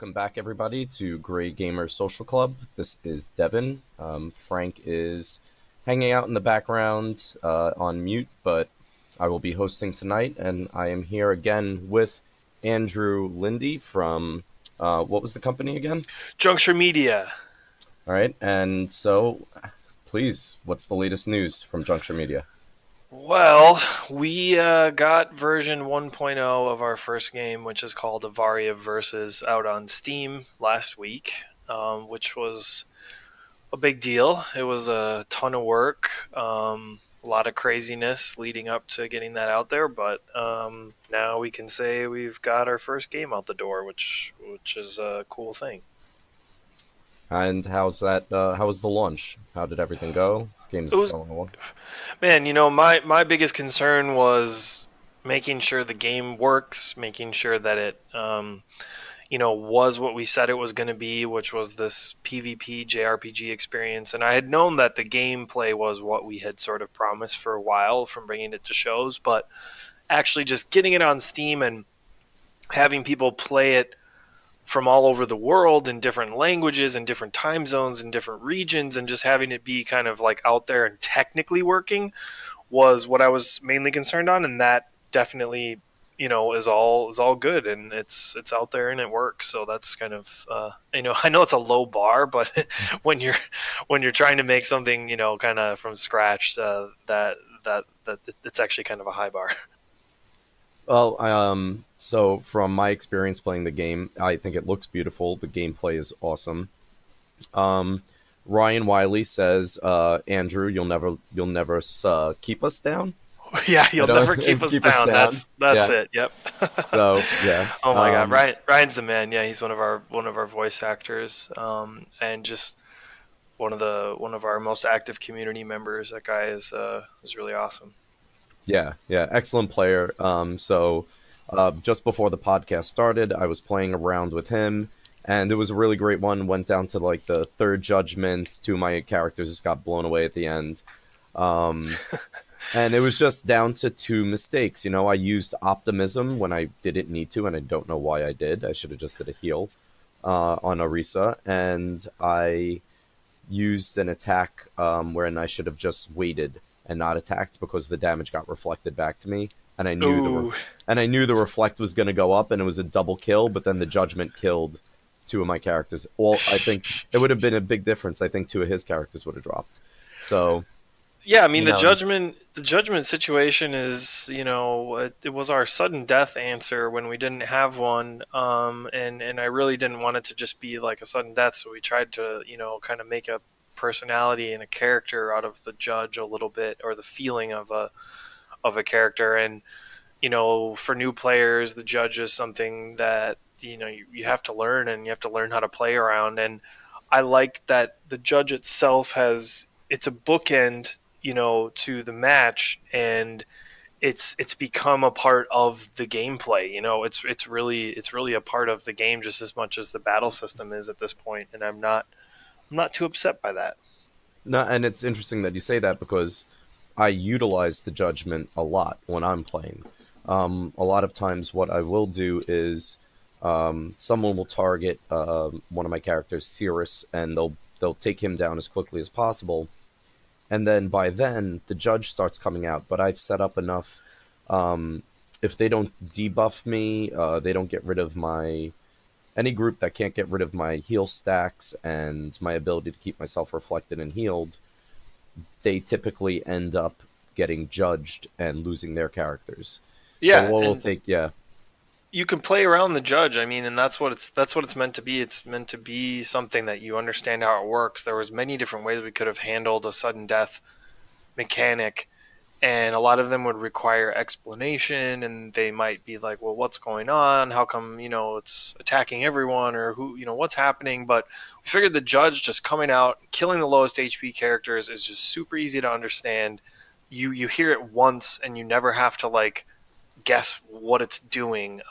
Welcome back, everybody, to Gray Gamer Social Club. This is Devin. Frank is hanging out in the background on mute, but I will be hosting tonight, and I am here again with Andrew Lindy from what was the company again? Juncture Media. All right, and so please, what's the latest news from Juncture Media? Well, we got version 1.0 of our first game, which is called AVARIAvs, out on Steam last week, which was a big deal. It was a ton of work, a lot of craziness leading up to getting that out there, but now we can say we've got our first game out the door, which is a cool thing. And how's that? How was the launch? How did everything go? It Game's was going along. Man, my biggest concern was making sure the game works, making sure that it, was what we said it was going to be, which was this PvP JRPG experience. And I had known that the gameplay was what we had sort of promised for a while from bringing it to shows, but actually just getting it on Steam and having people play it from all over the world in different languages and different time zones and different regions, and just having it be kind of like out there and technically working was what I was mainly concerned on. And that definitely, is all good, and it's out there and it works. So that's kind of, I know it's a low bar, but when you're trying to make something, kind of from scratch, that it's actually kind of a high bar. Well, so from my experience playing the game, I think it looks beautiful. The gameplay is awesome. Um, Ryan Wiley says, Andrew, you'll never keep us down. Yeah, I you'll never keep don't us keep us down. down. That's Yeah. it. Yep. So yeah. Oh my God, Ryan's the man. Yeah, he's one of our voice actors, and just one of our most active community members. That guy is really awesome. Yeah. Yeah. Excellent player. Just before the podcast started, I was playing around with him, and it was a really great one. Went down to like the third judgment. Two of my characters just got blown away at the end. Um, And it was just down to two mistakes. I used optimism when I didn't need to, and I don't know why I did. I should have just did a heal on Orisa, and I used an attack wherein I should have just waited and not attacked because the damage got reflected back to me, and Ooh, I knew the reflect was going to go up, and it was a double kill. But then the judgment killed two of my characters. Well, I think it would have been a big difference. I think two of his characters would have dropped. So yeah. I mean, you the know, judgment situation is, it was our sudden death answer when we didn't have one, and I really didn't want it to just be like a sudden death, so we tried to, kind of make a personality and a character out of the judge a little bit, or the feeling of a character. And for new players, the judge is something that you have to learn, and you have to learn how to play around. And I like that the judge itself it's a bookend, to the match, and it's become a part of the gameplay. It's really a part of the game just as much as the battle system is at this point, and I'm not too upset by that. no, and it's interesting that you say that because I utilize the judgment a lot when I'm playing. A lot of times, what I will do is someone will target one of my characters, Cirrus, and they'll take him down as quickly as possible. And then by then, the judge starts coming out. But I've set up enough. If they don't debuff me, they don't get rid of my any group that can't get rid of my heal stacks and my ability to keep myself reflected and healed, they typically end up getting judged and losing their characters. So Yeah, what we'll and take, yeah, you can play around the judge. I mean, and that's what it's meant to be. It's meant to be something that you understand how it works. There was many different ways we could have handled a sudden death mechanic, and a lot of them would require explanation, and they might be like, well, what's going on, how come it's attacking everyone, or who, what's happening. But we figured the judge just coming out killing the lowest HP characters is just super easy to understand. You hear it once, and you never have to like guess what it's doing.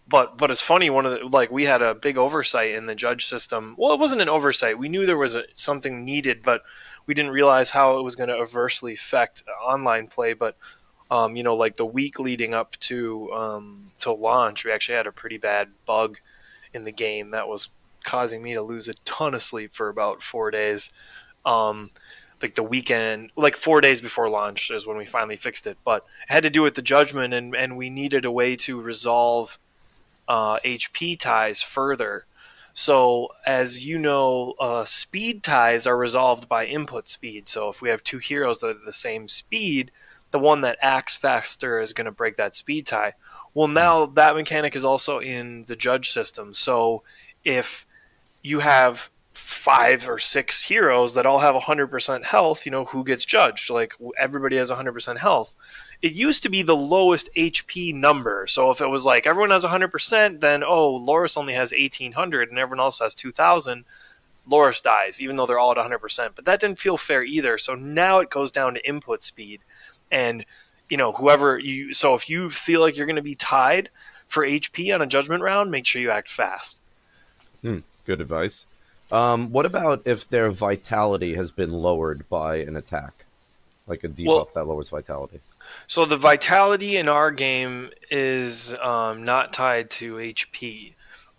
But it's funny. One of the, like, we had a big oversight in the judge system. Well, it wasn't an oversight. We knew there was something needed, but we didn't realize how it was going to adversely affect online play. But like the week leading up to launch, we actually had a pretty bad bug in the game that was causing me to lose a ton of sleep for about 4 days. Um, like the weekend, like 4 days before launch is when we finally fixed it. But it had to do with the judgment, and we needed a way to resolve HP ties further. So, as you know, speed ties are resolved by input speed. So, if we have two heroes that are the same speed, the one that acts faster is going to break that speed tie. Well, now that mechanic is also in the judge system. So, if you have 5 or 6 heroes that all have 100% health, who gets judged? Like everybody has 100% health. It used to be the lowest HP number. So if it was like everyone has 100%, then Loris only has 1800 and everyone else has 2000. Loris dies, even though they're all at 100%. But that didn't feel fair either. So now it goes down to input speed. And, whoever you. So if you feel like you're going to be tied for HP on a judgment round, make sure you act fast. Good advice. What about if their vitality has been lowered by an attack, like a Well, debuff that lowers vitality? so the vitality in our game is not tied to HP.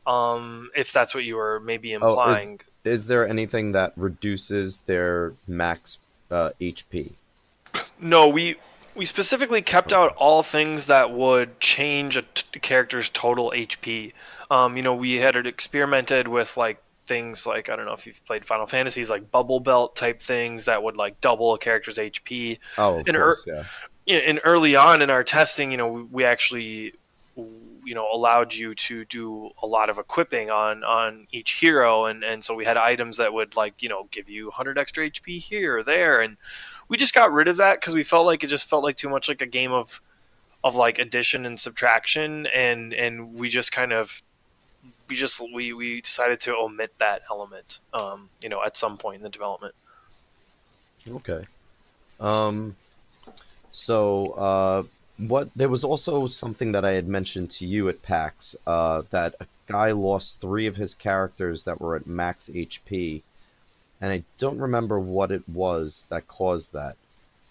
If that's what you were maybe Oh, implying. is there anything that reduces their max HP? No, we specifically kept Okay. out all things that would change a character's total HP. We had experimented with like things like, I don't know if you've played Final Fantasies, like bubble belt type things that would like double a character's HP. Oh, of And course, yeah. and early on in our testing, we actually allowed you to do a lot of equipping on each hero, and so we had items that would like give you 100 extra HP here or there, and we just got rid of that because we felt like it just felt like too much like a game of like addition and subtraction, and we just kind of we decided to omit that element at some point in the development. Okay. Um, what there was also something that I had mentioned to you at PAX, that a guy lost three of his characters that were at max HP, and I don't remember what it was that caused that.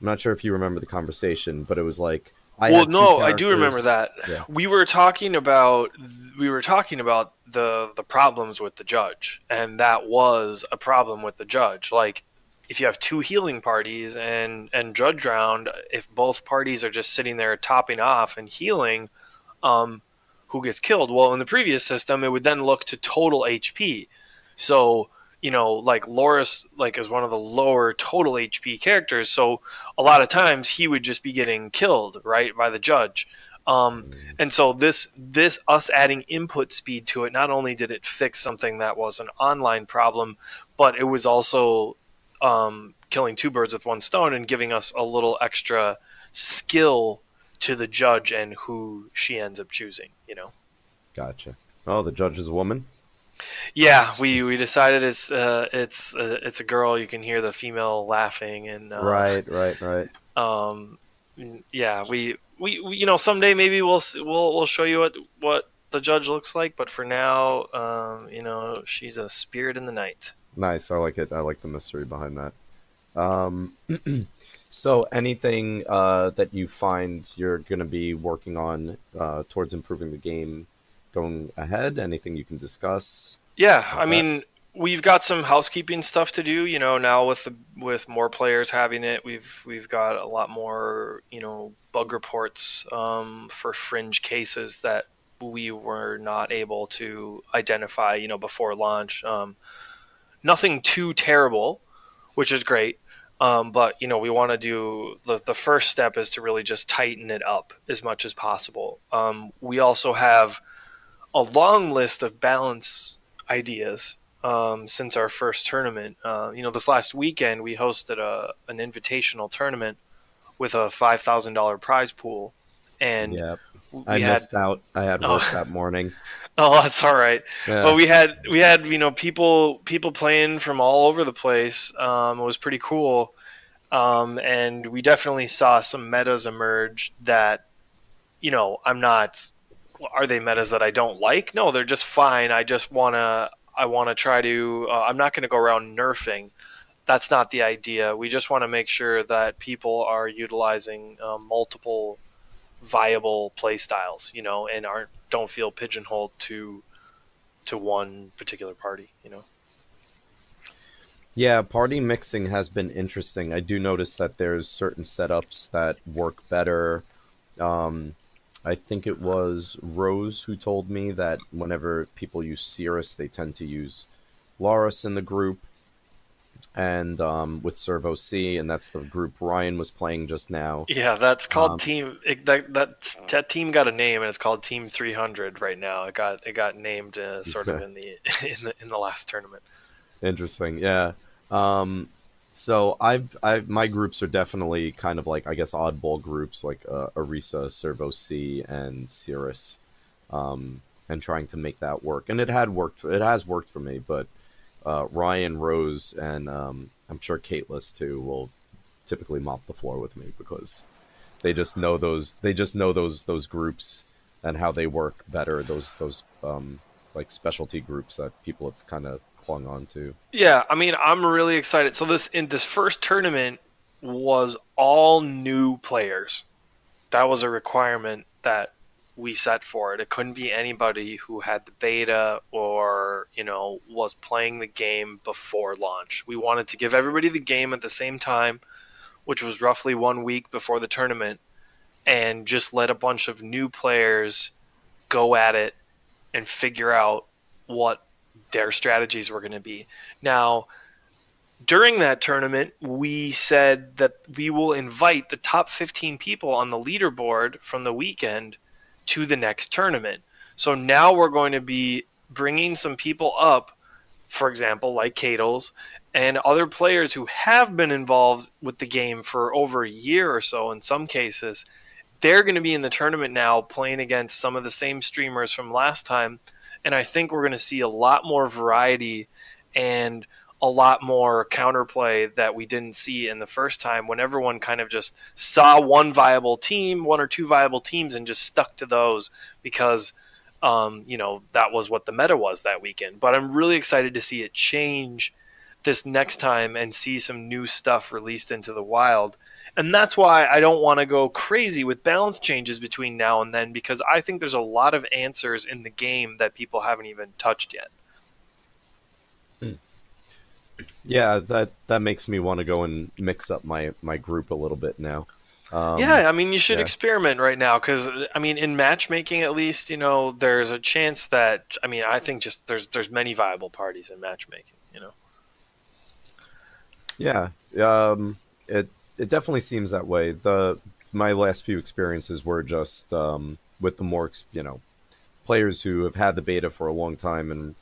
I'm not sure if you remember the conversation, but it was like I Well, had two no, I do remember characters. that. Yeah. We were talking about the problems with the judge, and that was a problem with the judge. Like if you have two healing parties and judge round, if both parties are just sitting there topping off and healing, um, who gets killed? Well, in the previous system, it would then look to total HP. So like Loris, like is one of the lower total HP characters. So a lot of times he would just be getting killed right by the judge. And so this us adding input speed to it, not only did it fix something that was an online problem, but it was also killing two birds with one stone and giving us a little extra skill to the judge and who she ends up choosing. Gotcha. Oh, the judge is a woman? Yeah, we decided it's a girl. You can hear the female laughing, and Right, right, right. um, yeah, we someday maybe we'll show you what the judge looks like. But for now, she's a spirit in the night. Nice. I like it. I like the mystery behind that. Um, so anything that you find you're going to be working on towards improving the game going ahead? Anything you can discuss Yeah, about I that? mean, we've got some housekeeping stuff to do. Now with more players having it, we've got a lot more bug reports for fringe cases that we were not able to identify before launch. Nothing too terrible, which is great. But we want to do the first step is to really just tighten it up as much as possible. We also have a long list of balance ideas since our first tournament. This last weekend we hosted an invitational tournament with a $5,000 prize pool, and Yeah, I we had missed out. I had work oh that morning. oh that's all right, but Yeah. we had people playing from all over the place. It was pretty cool, and we definitely saw some metas emerge that I'm not. Are they metas that I don't like? No, they're just fine. I want to try to. I'm not going to go around nerfing. That's not the idea. We just want to make sure that people are utilizing multiple viable play styles, and aren't don't feel pigeonholed to to one particular party. Yeah, party mixing has been interesting. I do notice that there's certain setups that work better. Um, I think it was Rose who told me that whenever people use Cirrus, they tend to use Loris in the group, and with Servo C, and that's the group Ryan was playing just now. Yeah, that's called Um, team. That team got a name, and it's called Team 300 right now. It got named sort of in the in the last tournament. Interesting, yeah. Um, so I've my groups are definitely kind of like I guess oddball groups like Arisa, Servo C, and Cirrus, and trying to make that work. And it had worked. It has worked for me, but Ryan, Rose, and I'm sure Caitless too will typically mop the floor with me because they just know those. They just know those groups and how they work better. Those like specialty groups that people have kind of clung on to. Yeah, I mean, I'm really excited. So this first tournament was all new players. That was a requirement that we set for it. It couldn't be anybody who had the beta or, was playing the game before launch. We wanted to give everybody the game at the same time, which was roughly 1 week before the tournament, and just let a bunch of new players go at it and figure out what their strategies were going to be. Now, during that tournament, we said that we will invite the top 15 people on the leaderboard from the weekend to the next tournament. So now we're going to be bringing some people up, for example, like Cadles and other players who have been involved with the game for over a year or so in some cases. They're going to be in the tournament now playing against some of the same streamers from last time. And I think we're going to see a lot more variety and a lot more counterplay that we didn't see in the first time when everyone kind of just saw one or two viable teams and just stuck to those because, that was what the meta was that weekend. But I'm really excited to see it change this next time and see some new stuff released into the wild. And that's why I don't want to go crazy with balance changes between now and then, because I think there's a lot of answers in the game that people haven't even touched yet. Yeah, that makes me want to go and mix up my group a little bit now. Yeah, I mean, you should Yeah, experiment right now because, I mean, in matchmaking at least, there's a chance that, I mean, I think just there's many viable parties in matchmaking. yeah. It definitely seems that way. The My last few experiences were just with the more players who have had the beta for a long time and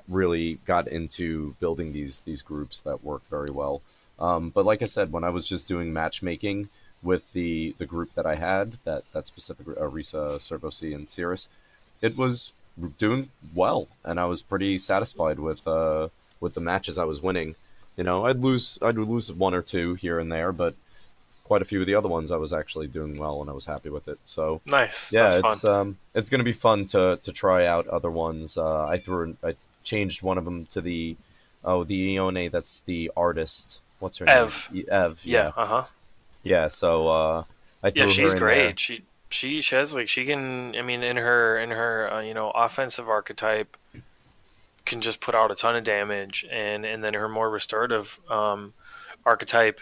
really got into building these groups that work very well. But like I said, when I was just doing matchmaking with the group that I had, that specific Risa, Servo C, and Cirrus, it was doing well, and I was pretty satisfied with the matches I was winning. I'd lose one or two here and there, but quite a few of the other ones I was actually doing well, and I was happy with it. So Nice. That's yeah, fun. it's going to be fun to try out other ones. I changed one of them to the Ione. That's the artist. What's her name? Ev. Ev. Yeah. Yeah, Uh-huh. yeah. So I Yeah, threw she's her in there. great. She has like she can. I mean, in her offensive archetype can just put out a ton of damage, and then her more restorative archetype,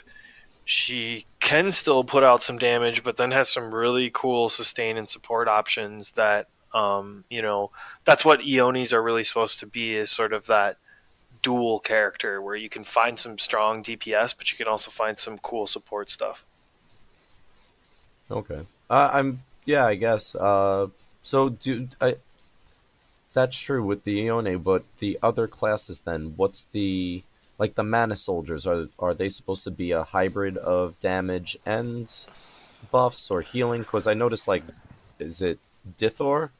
she can still put out some damage, but then has some really cool sustain and support options that that's what Eonis are really supposed to be, is sort of that dual character where you can find some strong DPS, but you can also find some cool support stuff. Okay. I'm yeah, I guess. So do I? That's true with the Ione, but the other classes then, what's the like the mana soldiers, are they supposed to be a hybrid of damage and buffs or healing? Because I noticed like is it Dithor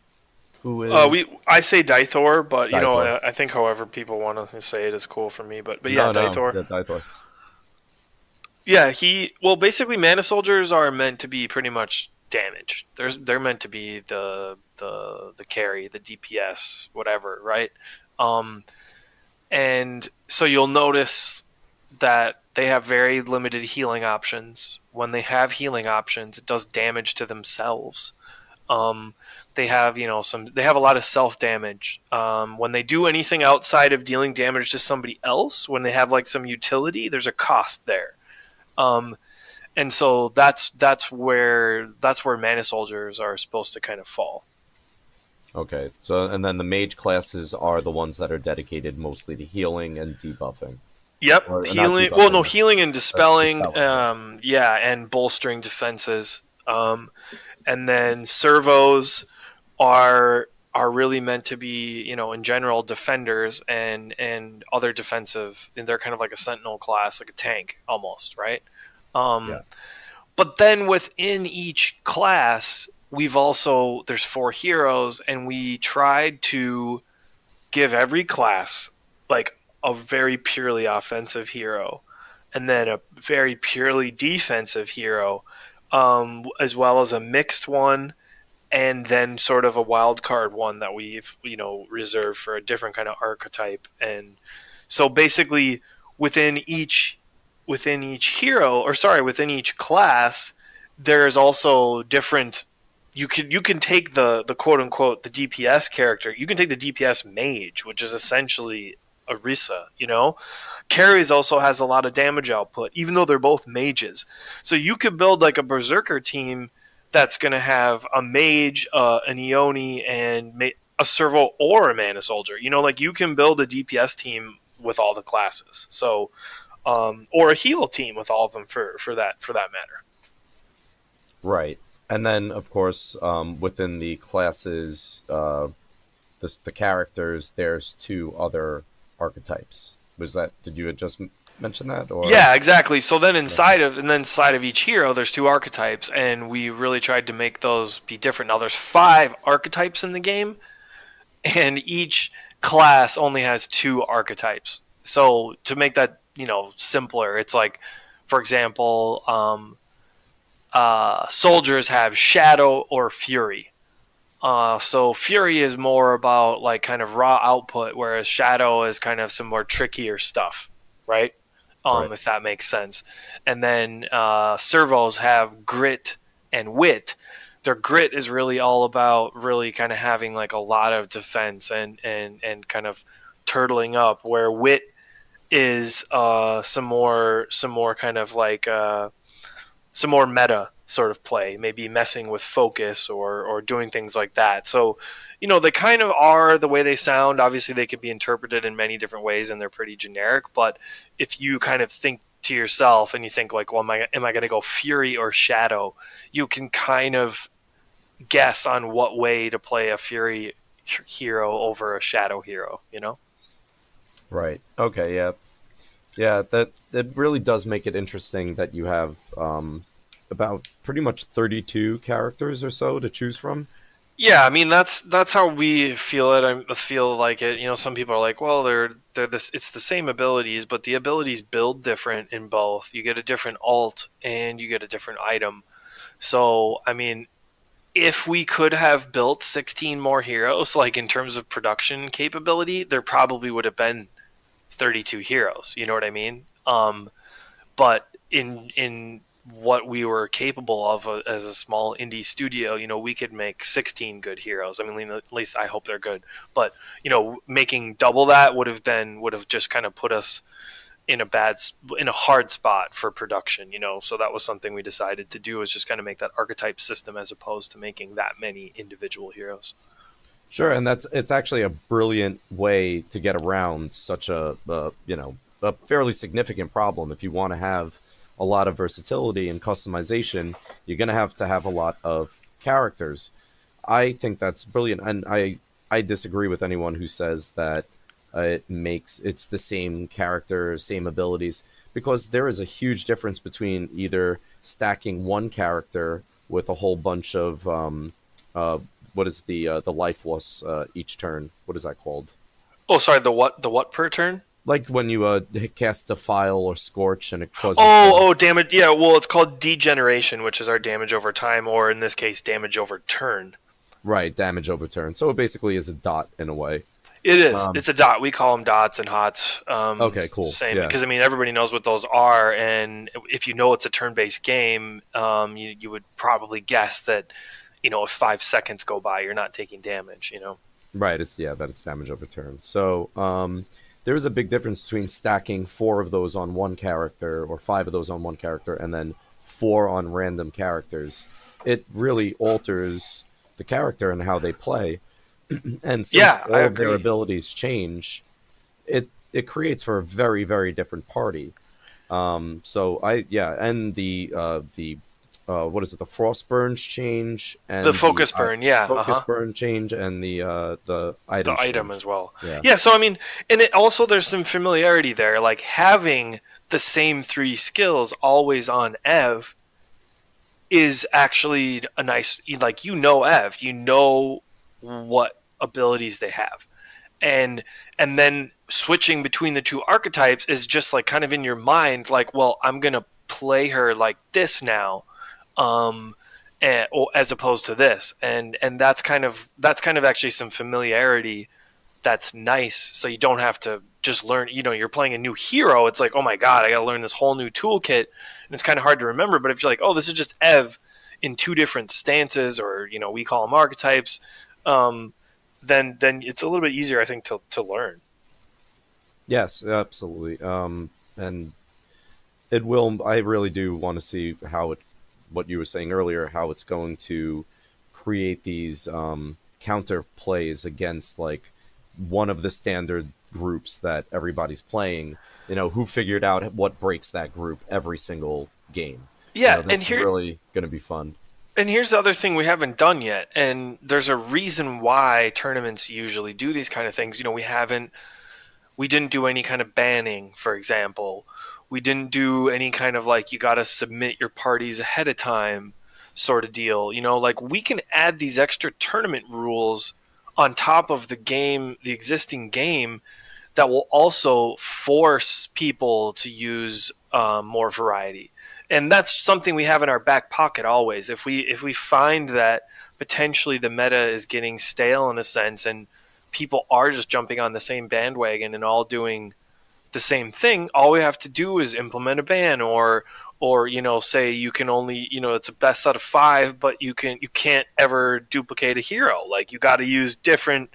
who is I say Dithor, but Dithor? I think however people want to say it is cool for me. But yeah, No, no, Dithor. yeah, Dithor. Yeah, basically mana soldiers are meant to be pretty much damage. They're meant to be the carry, the DPS, whatever, right? Um, and so you'll notice that they have very limited healing options. When they have healing options, it does damage to themselves. They have they have a lot of self damage. When they do anything outside of dealing damage to somebody else, when they have like some utility, there's a cost there. Um, and so that's where mana soldiers are supposed to kind of fall. Okay, so and then the mage classes are the ones that are dedicated mostly to healing and debuffing, Yep, or not healing. Well, no, debuffing, healing and dispelling. dispelling. Yeah, and bolstering defenses. And then servos are really meant to be, in general, defenders and other defensive. And they're kind of like a sentinel class, like a tank almost, right? Yeah. Um, but then within each class, there's 4 heroes, and we tried to give every class like a very purely offensive hero, and then a very purely defensive hero, as well as a mixed one, and then sort of a wild card one that we've reserved for a different kind of archetype. And so basically within each within each class, there's also different. You can take the quote unquote the DPS character. You can take the DPS mage, which is essentially Orisa. Carries also has a lot of damage output, even though they're both mages. So you could build like a berserker team that's going to have a mage, an Eoni, and a servo or a mana soldier. Like you can build a DPS team with all the classes. So, or a heal team with all of them for that matter. Right. And then, of course, within the classes, the characters, there's 2 other archetypes. Did you just mention that? Or Yeah, exactly. So then okay. inside of each hero, there's 2 archetypes, and we really tried to make those be different. Now there's 5 archetypes in the game, and each class only has 2 archetypes. So to make that simpler, it's like, for example, soldiers have Shadow or Fury. So Fury is more about like kind of raw output, whereas Shadow is kind of some more trickier stuff, right? Right. If that makes sense. And then servos have Grit and Wit. Their Grit is really all about really kind of having like a lot of defense and kind of turtling up, where Wit is some more kind of like some more meta sort of play, maybe messing with focus or doing things like that. So, they kind of are the way they sound. Obviously, they could be interpreted in many different ways, and they're pretty generic. But if you kind of think to yourself and you think like, well, am I going to go Fury or Shadow? You can kind of guess on what way to play a Fury hero over a Shadow hero. Right. Okay. Yeah. Yeah. That really does make it interesting that you have about pretty much 32 characters or so to choose from. Yeah, I mean that's how we feel it. I feel like it. Some people are like, well, they're this. It's the same abilities, but the abilities build different in both. You get a different alt and you get a different item. So, I mean, if we could have built 16 more heroes, like in terms of production capability, there probably would have been 32 heroes. You know what I mean? But in what we were capable of as a small indie studio, we could make 16 good heroes. I mean, at least I hope they're good. But making double that would have just kind of put us in a hard spot for production. So that was something we decided to do, is just kind of make that archetype system as opposed to making that many individual heroes. Sure, and it's actually a brilliant way to get around such a fairly significant problem. If you want to have a lot of versatility and customization, you're going to have a lot of characters. I think that's brilliant, and I disagree with anyone who says that it's the same character, same abilities, because there is a huge difference between either stacking one character with a whole bunch of uh, what is the life loss each turn? What is that called? Oh, sorry. The what per turn? Like when you cast Defile or Scorch and it causes Oh, the damage. Yeah, well, it's called degeneration, which is our damage over time, or in this case, damage over turn. right damage over turn. So it basically is a dot in a way. It is. Um, It's a dot. We call them dots and hots. okay, cool. Same, Yeah, because I mean everybody knows what those are, and if you know it's a turn-based game, you would probably guess that if 5 seconds go by, you're not taking damage. Right. It's damage over turn. So there is a big difference between stacking 4 of those on one character or 5 of those on one character and then 4 on random characters. It really alters the character and how they play. And since Yeah, I all of their agree. abilities change, it creates for a very, very different party. So and the what is it? The frost burns change The and the focus burn, yeah, focus burn change and the the items item change. as well. Yeah. Yeah, so I mean, and it also there's some familiarity there, like having the same 3 skills always on Ev is actually a nice, like, Ev, what abilities they have, and then switching between the two archetypes is just like kind of in your mind, like, well, I'm gonna play her like this now, um as opposed to this, and that's kind of actually some familiarity that's nice, so you don't have to just learn. You're playing a new hero, it's like, oh my god, I gotta learn this whole new toolkit, and it's kind of hard to remember. But if you're like, oh, this is just Ev in 2 different stances, or we call them archetypes, um, then it's a little bit easier, I think, to learn. Yes, absolutely. And it will. I really do want to see what you were saying earlier, how it's going to create these counter plays against like one of the standard groups that everybody's playing. Who figured out what breaks that group every single game. Yeah, and That's here really going to be fun. and here's the other thing we haven't done yet, and there's a reason why tournaments usually do these kind of things. We didn't do any kind of banning, for example. We didn't do any kind of, like, you got to submit your parties ahead of time sort of deal. Like, we can add these extra tournament rules on top of the existing game, that will also force people to use more variety. And that's something we have in our back pocket always. If we find that potentially the meta is getting stale in a sense, and people are just jumping on the same bandwagon and all doing the same thing, all we have to do is implement a ban, or say you can only, it's a best out of 5, but you can't ever duplicate a hero. Like, you got to use different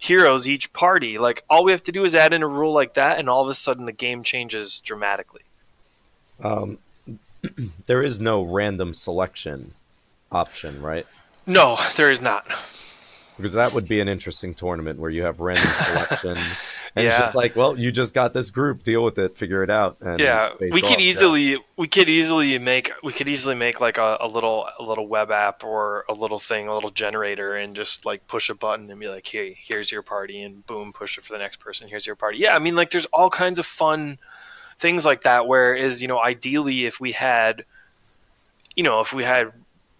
heroes each party. Like, all we have to do is add in a rule like that, and all of a sudden the game changes dramatically. Um, there is no random selection option, right? No, there is not. Because that would be an interesting tournament where you have random selection, and it's just Yeah. like, well, you just got this group, deal with it, figure it out, and Yeah, face off. Yeah. we could easily make like a little web app, or a little thing, a little generator, and just like push a button and be like, here's your party, and boom, push it for the next person. Here's your party. Yeah, I mean, like, there's all kinds of fun things like that. Whereas, ideally, if we had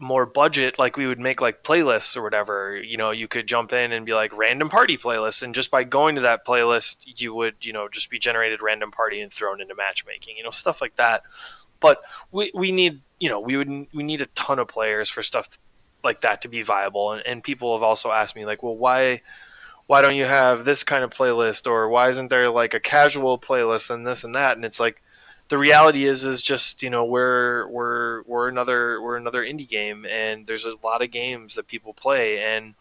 more budget, like, we would make like playlists or whatever. You could jump in and be like, random party playlist, and just by going to that playlist, you would, just be generated random party and thrown into matchmaking, stuff like that. But we need, we need a ton of players for stuff like that to be viable. And people have also asked me, like, well, why don't you have this kind of playlist, or why isn't there like a casual playlist and this and that? And it's like, the reality is just, we're another indie game, and there's a lot of games that people play, and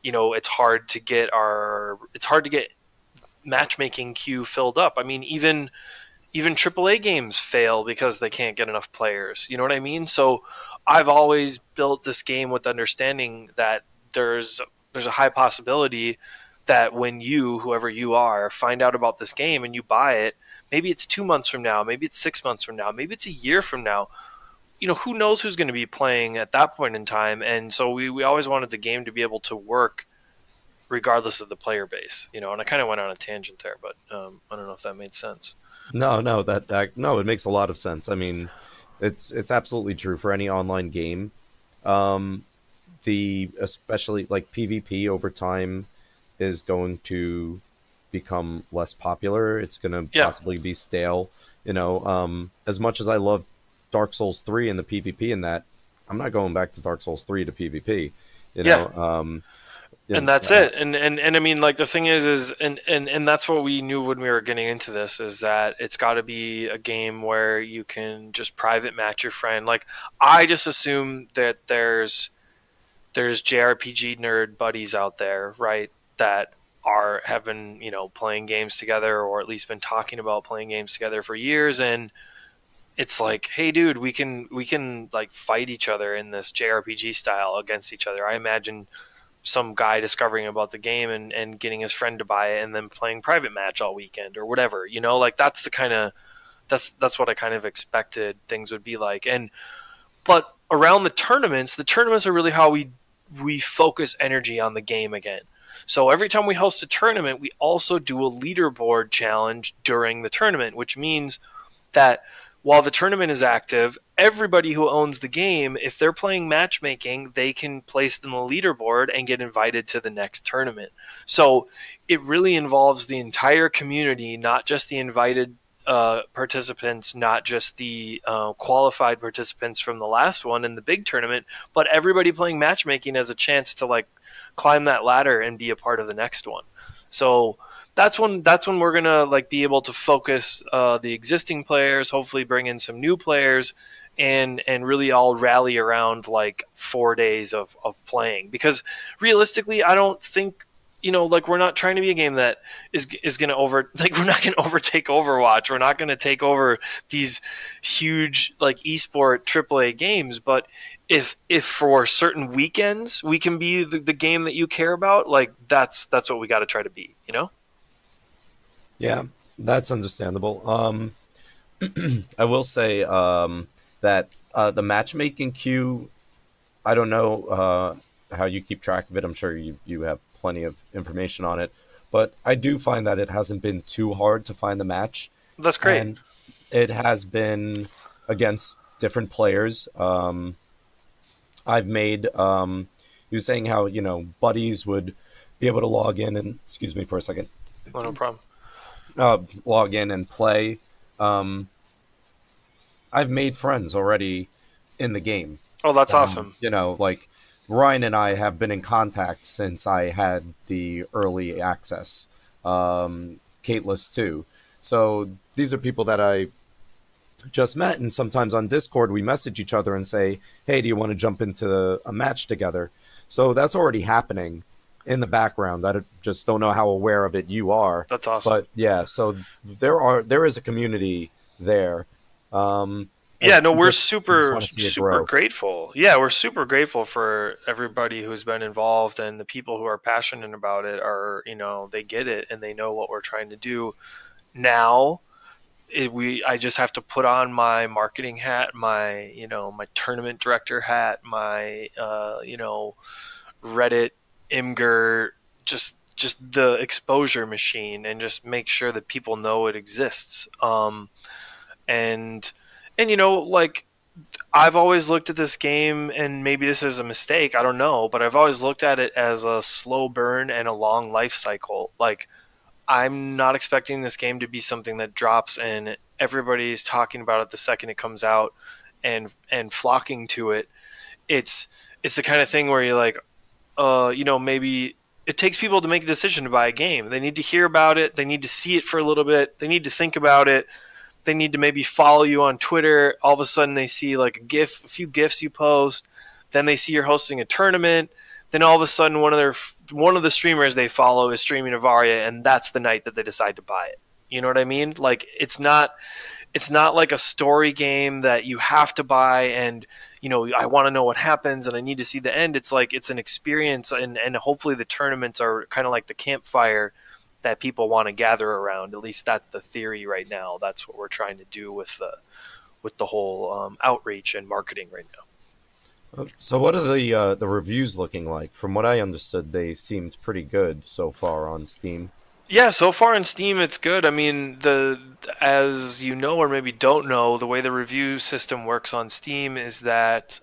it's hard to get matchmaking queue filled up. I mean, even AAA games fail because they can't get enough players. You know what I mean? So I've always built this game with understanding that there's a high possibility that when whoever you are, find out about this game and you buy it, maybe it's 2 months from now, maybe it's 6 months from now, maybe it's a year from now. Who knows who's going to be playing at that point in time? And so we always wanted the game to be able to work regardless of the player base. And I kind of went on a tangent there, but I don't know if that made sense. No, no, no, it makes a lot of sense. I mean, it's absolutely true for any online game. Um, the especially like PvP over time is going to become less popular. It's going to Yeah, possibly be stale. As much as I love Dark Souls 3 and the PvP in that, I'm not going back to Dark Souls 3 to PvP. You yeah. know, um, And and, that's it. And I mean, like, the thing is and that's what we knew when we were getting into this, is that it's got to be a game where you can just private match your friend. Like, I just assume that there's there's JRPG nerd buddies out there, right, that have been, playing games together, or at least been talking about playing games together for years. And it's like, hey dude, we can like fight each other in this JRPG style against each other. I imagine some guy discovering about the game and getting his friend to buy it and then playing private match all weekend or whatever, like that's the kind of that's what I kind of expected things would be like. And but around the tournaments are really how we focus energy on the game again. So every time we host a tournament, we also do a leaderboard challenge during the tournament, which means that while the tournament is active, everybody who owns the game, if they're playing matchmaking, they can place in the leaderboard and get invited to the next tournament. So it really involves the entire community, not just the invited participants, not just the qualified participants from the last one in the big tournament, but everybody playing matchmaking has a chance to like climb that ladder and be a part of the next one. So that's when we're gonna like be able to focus the existing players, hopefully bring in some new players, and really all rally around like 4 days of playing. Because realistically, I don't think, like, we're not trying to be a game that is gonna we're not gonna overtake Overwatch. We're not gonna take over these huge like esport AAA games. But if for certain weekends we can be the game that you care about, like that's what we got to try to be. Yeah, that's understandable. I will say that the matchmaking queue, I don't know how you keep track of it. I'm sure you have plenty of information on it, but I do find that it hasn't been too hard to find the match, That's great. and it has been against different players. I've made you was saying how buddies would be able to log in and excuse me for a second, Oh, no problem. log in and play. Um, I've made friends already in the game. Oh, that's awesome. Like Ryan and I have been in contact since I had the early access. Caitlus too. So these are people that I just met, and sometimes on Discord we message each other and say, "Hey, do you want to jump into a match together?" So that's already happening in the background. I just don't know how aware of it you are. That's awesome. But yeah, so there is a community there. Yeah, no, we're just super want to see it super grow. grateful. Yeah, we're super grateful for everybody who's been involved, and the people who are passionate about it are, they get it and they know what we're trying to do. Now, I just have to put on my marketing hat, my tournament director hat, my Reddit Imgur, just the exposure machine, and just make sure that people know it exists. And like, I've always looked at this game, and maybe this is a mistake, I don't know, but I've always looked at it as a slow burn and a long life cycle. Like, I'm not expecting this game to be something that drops and everybody's talking about it the second it comes out and flocking to it. It's the kind of thing where you're like, maybe it takes people to make a decision to buy a game. They need to hear about it. They need to see it for a little bit. They need to think about it. They need to maybe follow you on Twitter. All of a sudden they see like a few GIFs you post. Then they see you're hosting a tournament. Then all of a sudden one of the streamers they follow is streaming Avaria, and that's the night that they decide to buy it. You know what I mean? Like, it's not like a story game that you have to buy and I want to know what happens and I need to see the end. It's like it's an experience, and hopefully the tournaments are kind of like the campfire that people want to gather around. At least that's the theory right now. That's what we're trying to do with the whole outreach and marketing right now. So what are the reviews looking like? From what I understood, they seemed pretty good so far on Steam. Yeah, so far in Steam, it's good. I mean, as you know or maybe don't know, the way the review system works on Steam is that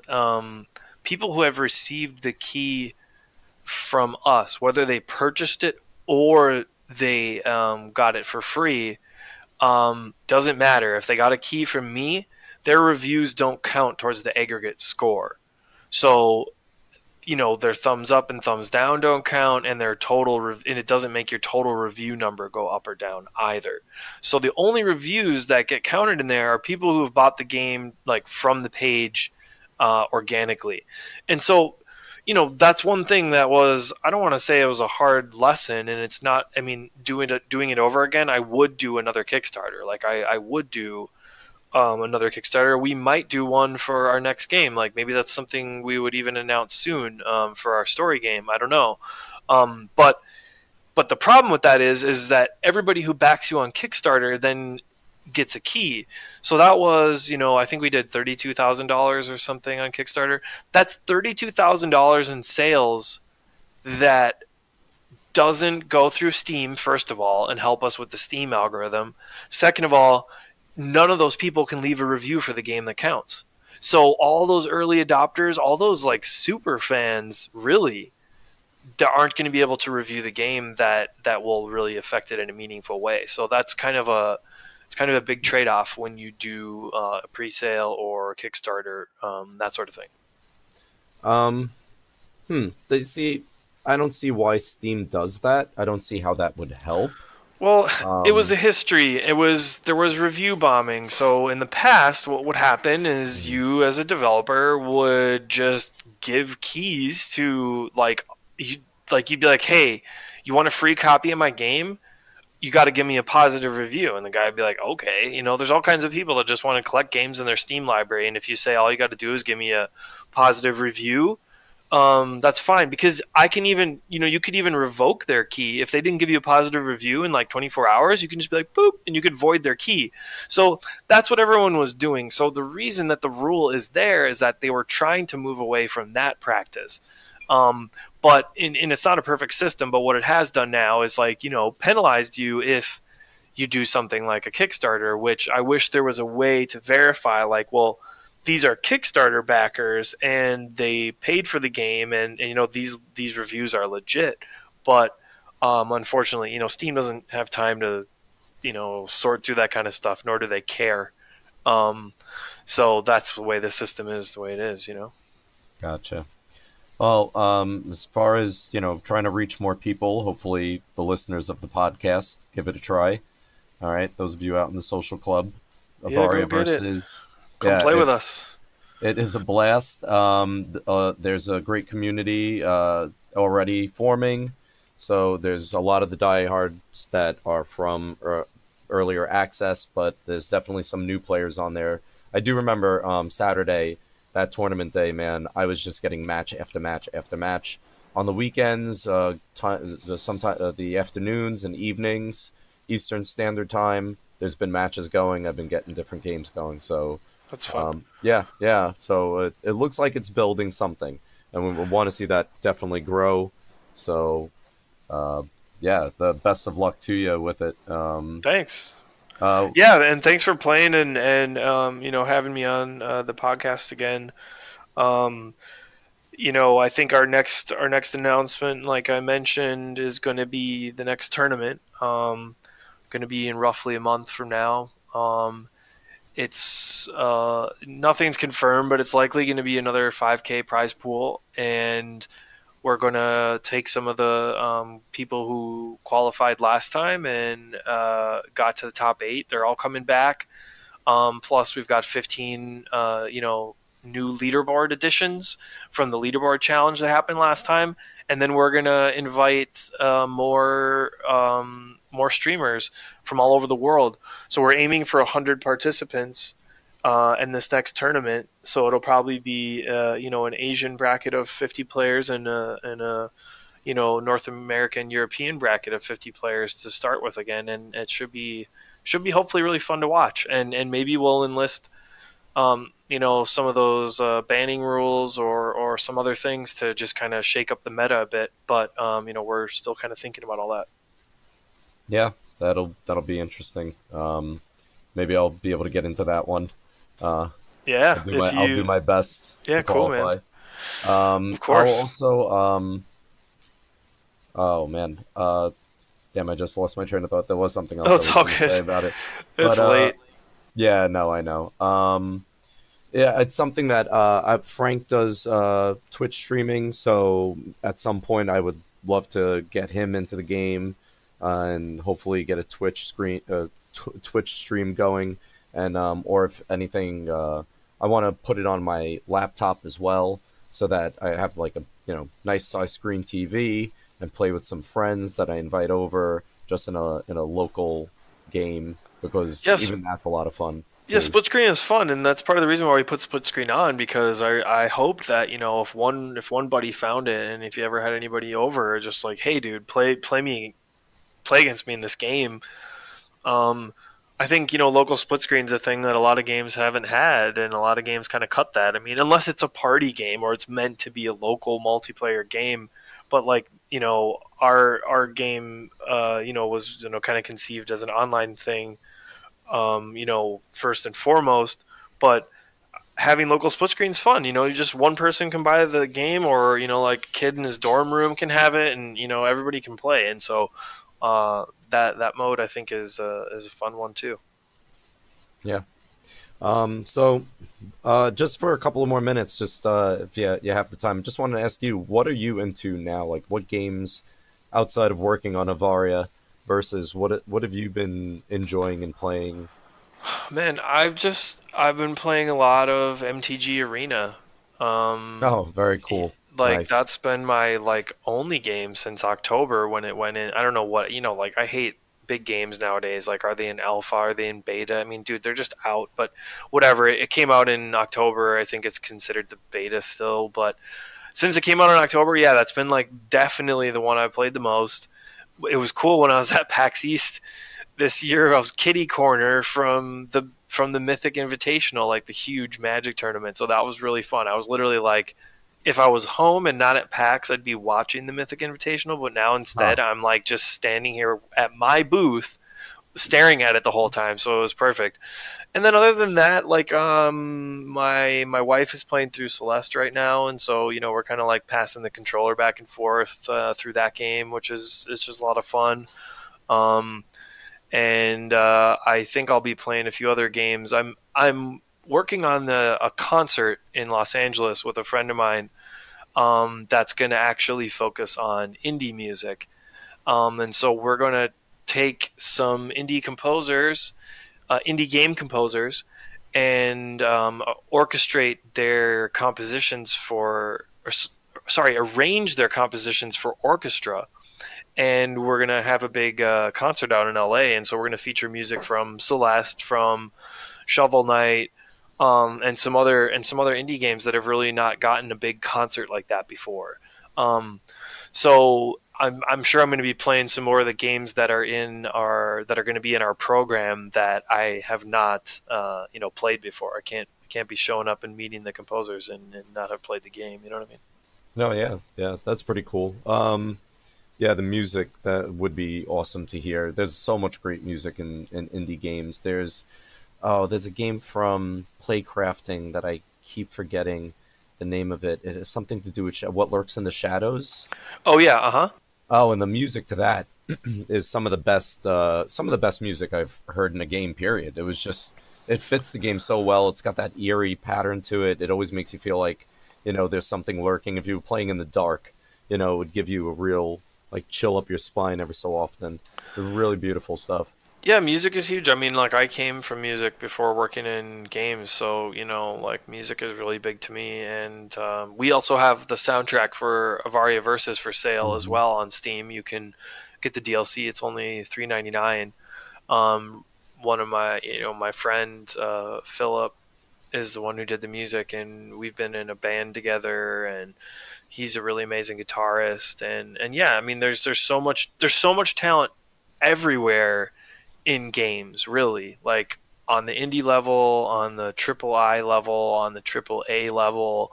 people who have received the key from us, whether they purchased it or they got it for free, doesn't matter. If they got a key from me, their reviews don't count towards the aggregate score. So their thumbs up and thumbs down don't count, and and it doesn't make your total review number go up or down either. So the only reviews that get counted in there are people who have bought the game like from the page organically. And so that's one thing that was, I don't want to say it was a hard lesson, and it's not. I mean, doing it over again, I would do another Kickstarter. Like I would do another Kickstarter. We might do one for our next game. Like maybe that's something we would even announce soon for our story game. I don't know. But the problem with that is that everybody who backs you on Kickstarter then gets a key. So that was, I think we did $32,000 or something on Kickstarter. That's $32,000 in sales that doesn't go through Steam, first of all, and help us with the Steam algorithm. Second of all, none of those people can leave a review for the game that counts. So all those early adopters, all those like super fans, really, that aren't going to be able to review the game that will really affect it in a meaningful way. So that's kind of a big trade off when you do a pre-sale or Kickstarter, that sort of thing. They see. I don't see why Steam does that. I don't see how that would help. Well, it was a history. There was review bombing. So in the past, what would happen is you, as a developer, would just give keys to you'd be like, hey, you want a free copy of my game? You got to give me a positive review. And the guy would be like, okay, there's all kinds of people that just want to collect games in their Steam library. And if you say all you got to do is give me a positive review, that's fine, because I can even, you could even revoke their key. If they didn't give you a positive review in like 24 hours, you can just be like, boop, and you could void their key. So that's what everyone was doing. So the reason that the rule is there is that they were trying to move away from that practice. But it's not a perfect system, but what it has done now is penalized you if you do something like a Kickstarter, which I wish there was a way to verify, like, well, these are Kickstarter backers and they paid for the game, and these reviews are legit. But unfortunately, Steam doesn't have time to sort through that kind of stuff, nor do they care. So that's the way the system is, the way it is. Gotcha. Well, as far as trying to reach more people, hopefully the listeners of the podcast give it a try. All right, those of you out in the social club, AVARIAvs is. Come play with us. It is a blast. There's a great community already forming. So there's a lot of the diehards that are from earlier access, but there's definitely some new players on there. I do remember Saturday, that tournament day, man, I was just getting match after match after match. On the weekends, the afternoons and evenings, Eastern Standard Time, there's been matches going. I've been getting different games going, so... That's fun. Yeah. So it looks like it's building something, and we want to see that definitely grow. So, the best of luck to you with it. Thanks. And thanks for playing and having me on the podcast again. I think our next announcement, like I mentioned, is going to be the next tournament. Going to be in roughly a month from now. It's nothing's confirmed, but it's likely going to be another 5K prize pool, and we're going to take some of the people who qualified last time and got to the top 8. They're all coming back. Plus, we've got 15, new leaderboard additions from the leaderboard challenge that happened last time, and then we're going to invite more streamers from all over the world. So we're aiming for 100 participants in this next tournament. So it'll probably be an Asian bracket of 50 players and a North American European bracket of 50 players to start with again, and it should be hopefully really fun to watch. And maybe we'll enlist some of those banning rules or some other things to just kind of shake up the meta a bit. But we're still kind of thinking about all that. Yeah, that'll be interesting. Maybe I'll be able to get into that one. I'll do my best. Yeah, to qualify. Cool, man. Of course. I'll also. Oh man. Damn! I just lost my train of thought. There was something else I was going to say about it. It's late. Yeah, no, I know. Yeah, it's something that Frank does Twitch streaming. So at some point, I would love to get him into the game. And hopefully get a Twitch stream going, and or if anything, I want to put it on my laptop as well. so that I have like a nice size screen TV and play with some friends that I invite over just in a local game, because Yes, even that's a lot of fun yeah, too. split screen is fun, and that's part of the reason why we put split screen on, because I hoped that if one buddy found it, and if you ever had anybody over, just like, hey dude, play against me in this game. Um, I think local split screen's a thing that a lot of games haven't had, and a lot of games kind of cut that. I mean, unless it's a party game or it's meant to be a local multiplayer game, but like our game was kind of conceived as an online thing, first and foremost. But having local split screen's fun. Just one person can buy the game, or like a kid in his dorm room can have it, and everybody can play. And so that mode I think is a fun one too. Yeah. So just for a couple of more minutes, just if you have the time, just wanted to ask you, what are you into now? Like, what games outside of working on Avaria versus what have you been enjoying and playing? Man, I've been playing a lot of MTG Arena. Um, Oh, very cool. like Nice. that's been my like only game since October when it went in. I don't know what, like I hate big games nowadays. Like, are they in alpha? Are they in beta? I mean, dude, they're just out. But whatever. It came out in October. I think it's considered the beta still. But since it came out in October, yeah, that's been like definitely the one I played the most. It was cool when I was at PAX East this year. I was kitty corner from the Mythic Invitational, like the huge Magic tournament. So that was really fun. I was literally like, if I was home and not at PAX, I'd be watching the Mythic Invitational. But now Huh. instead, I'm like just standing here at my booth, staring at it the whole time. So it was perfect. And then other than that, like my wife is playing through Celeste right now, and so we're kind of like passing the controller back and forth through that game, which is it's just a lot of fun. Um, and I think I'll be playing a few other games. I'm working on a concert in Los Angeles with a friend of mine, that's going to actually focus on indie music. And so we're going to take some indie game composers, and orchestrate their compositions arrange their compositions for orchestra. And we're gonna have a big concert out in LA, and so we're gonna feature music from Celeste, from Shovel Knight, and some other indie games that have really not gotten a big concert like that before. Um, so I'm sure I'm going to be playing some more of the games that are going to be in our program that I have not played before. I can't be showing up and meeting the composers and not have played the game. You know what I mean? No, yeah, yeah, that's pretty cool. Yeah, the music, that would be awesome to hear. There's so much great music in indie games. There's a game from Playcrafting that I keep forgetting the name of it. It has something to do with what lurks in the shadows. Oh yeah, uh huh. Oh, and the music to that is some of the best music I've heard in a game. Period. It fits the game so well. It's got that eerie pattern to it. It always makes you feel like there's something lurking. If you were playing in the dark, it would give you a real like chill up your spine every so often. Really beautiful stuff. Yeah, music is huge. I mean, like I came from music before working in games, so like music is really big to me. And we also have the soundtrack for AVARIAvs for sale as Hmm. well on Steam. You can get the DLC. It's only $3.99. One of my friend Philip is the one who did the music, and we've been in a band together, and he's a really amazing guitarist. And yeah, I mean, there's so much talent everywhere in games, really. Like on the indie level, on the triple I level, on the triple A level.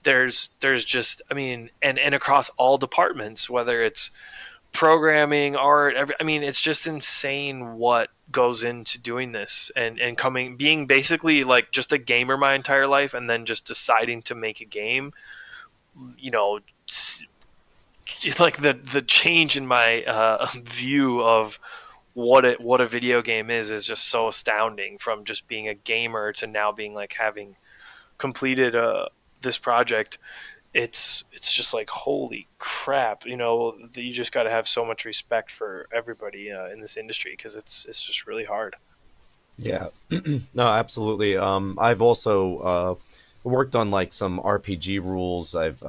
There's just, I mean, and across all departments, whether it's programming, art, I mean, it's just insane what goes into doing this, and coming being basically like just a gamer my entire life, and then just deciding to make a game. You know, like the change in my view of what a video game is just so astounding, from just being a gamer to now being like having completed this project. It's just like, holy crap, you just got to have so much respect for everybody in this industry, because it's just really hard. Yeah, no, absolutely. I've also worked on like some RPG rules. I've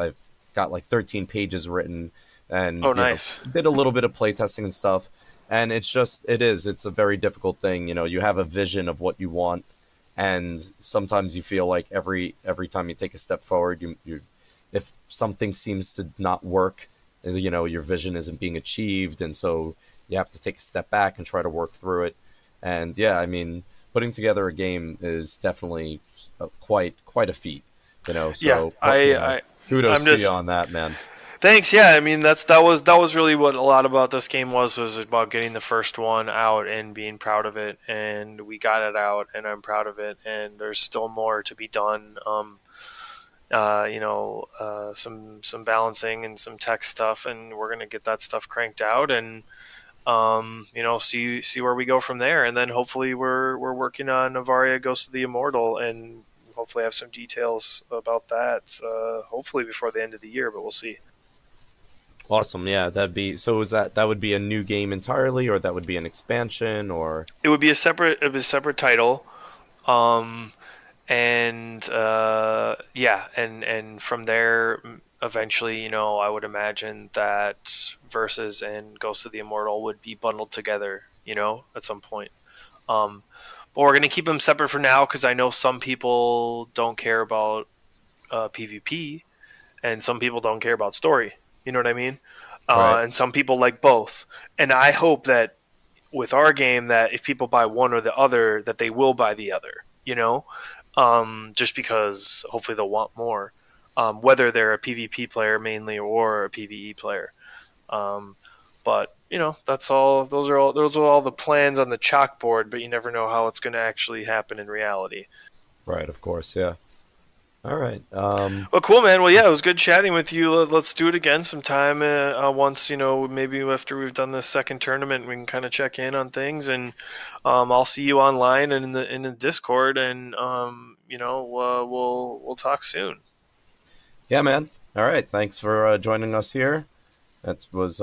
got like 13 pages written, and Oh, nice. did a little bit of playtesting and stuff. And it's a very difficult thing. You have a vision of what you want, and sometimes you feel like every time you take a step forward, you if something seems to not work, your vision isn't being achieved, and so you have to take a step back and try to work through it. And yeah, I mean, putting together a game is definitely quite a feat. Yeah, So kudos I'm to you just on that, man. thanks. Yeah, I mean that was really what a lot about this game was about getting the first one out and being proud of it, and we got it out, and I'm proud of it, and there's still more to be done. Some balancing and some tech stuff, and we're gonna get that stuff cranked out, and see where we go from there, and then hopefully we're working on Avaria Ghost of the Immortal, and hopefully have some details about that. Hopefully before the end of the year, but we'll see. Awesome. Yeah, that'd be so. Is that would be a new game entirely, or that would be an expansion, or It would be a separate title. Um, and yeah, and from there, eventually, I would imagine that Versus and Ghost of the Immortal would be bundled together, at some point. Um, but we're gonna keep them separate for now because I know some people don't care about PvP, and some people don't care about story. You know what I mean? right? And some people like both. And I hope that with our game, that if people buy one or the other, that they will buy the other. Just because hopefully they'll want more, whether they're a PvP player mainly or a PvE player. Um, but that's all. Those are all the plans on the chalkboard. But you never know how it's going to actually happen in reality. Right. Of course. Yeah. All right. Well, cool, man. Well, yeah, it was good chatting with you. Let's do it again sometime. Once maybe after we've done this second tournament, we can kind of check in on things, and I'll see you online and in the Discord, and we'll talk soon. Yeah, man. All right. Thanks for joining us here. That was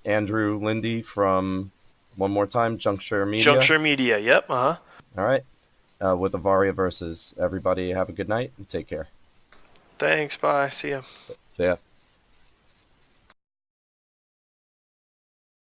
Andrew Lindy from one more time Juncture Media. Juncture Media. Yep. Uh huh. All right. With Avaria versus everybody. Have a good night and take care. Thanks. Bye. See ya. See ya.